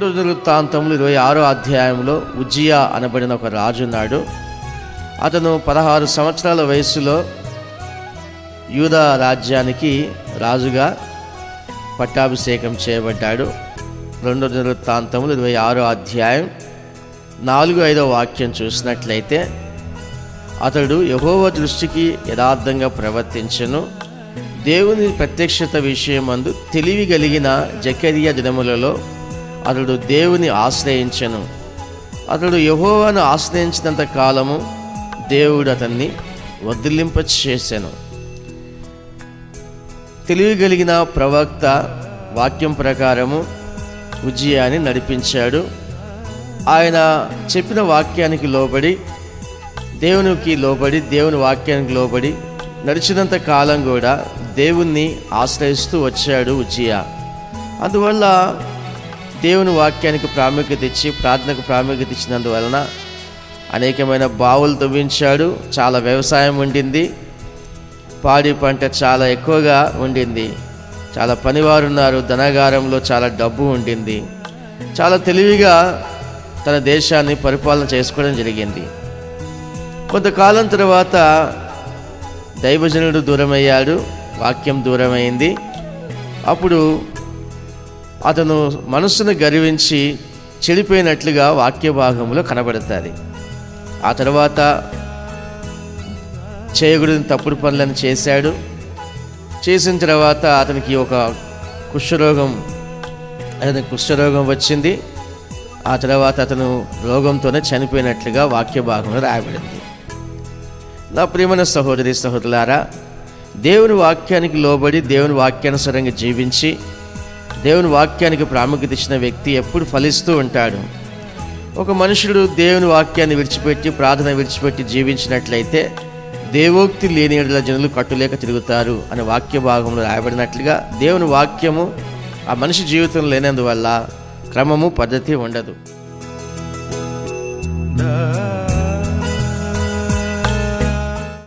రెండో దినవృత్తాంతములు 26వ అధ్యాయంలో ఉజ్జియా అనబడిన ఒక రాజు ఉన్నాడు. అతను 16 సంవత్సరాల వయసులో యూదా రాజ్యానికి రాజుగా పట్టాభిషేకం చేయబడ్డాడు. రెండో దినవృత్తాంతములు 26వ అధ్యాయం 4-5 వాక్యం చూసినట్లయితే, అతడు యెహోవా దృష్టికి యథార్థంగా ప్రవర్తించెను. దేవుని ప్రత్యక్షత విషయమందు తెలివి కలిగిన జకరియా దినములలో అతడు దేవుని ఆశ్రయించెను. అతడు యెహోవాను ఆశ్రయించినంత కాలము దేవుడు అతన్ని వదిలింప చేసెను. తెలివి కలిగిన ప్రవక్త వాక్యం ప్రకారము ఉజ్జియాని నడిపించాడు. ఆయన చెప్పిన వాక్యానికి లోబడి, దేవుని వాక్యానికి లోబడి నడిచినంత కాలం కూడా దేవుణ్ణి ఆశ్రయిస్తూ వచ్చాడు ఉజ్జియా. అందువల్ల దేవుని వాక్యానికి ప్రాముఖ్యత ఇచ్చి, ప్రార్థనకు ప్రాముఖ్యత ఇచ్చినందువలన అనేకమైన బావులు తవ్వించాడు. చాలా వ్యవసాయం ఉండింది, పాడి పంట చాలా ఎక్కువగా ఉండింది, చాలా పనివారు ఉన్నారు, ధనాగారంలో చాలా డబ్బు ఉండింది. చాలా తెలివిగా తన దేశాన్ని పరిపాలన చేసుకోవడం జరిగింది. కొంతకాలం తర్వాత దైవజనుడు దూరమయ్యాడు, వాక్యం దూరమైంది. అప్పుడు అతను మనస్సును గర్వించి చెడిపోయినట్లుగా వాక్య భాగంలో కనబడుతుంది. ఆ తర్వాత చేయకూడని తప్పుడు పనులను చేశాడు. చేసిన తర్వాత అతనికి కుష్ఠరోగం వచ్చింది. ఆ తర్వాత అతను రోగంతోనే చనిపోయినట్లుగా వాక్య భాగంలో రాయబడింది. నా ప్రియమైన సహోదరి సహోదరులారా, దేవుని వాక్యానికి లోబడి దేవుని వాక్యానుసారంగా జీవించి దేవుని వాక్యానికి ప్రాముఖ్యత ఇచ్చిన వ్యక్తి ఎప్పుడు ఫలిస్తూ ఉంటాడు. ఒక మనుషుడు దేవుని వాక్యాన్ని విడిచిపెట్టి, ప్రార్థన విడిచిపెట్టి జీవించినట్లయితే దేవోక్తి లేని యెడల జనులు కట్టులేక తిరుగుతారు అనే వాక్య భాగంలో రాయబడినట్లుగా దేవుని వాక్యము ఆ మనిషి జీవితంలో లేనందువల్ల క్రమము, పద్ధతి ఉండదు.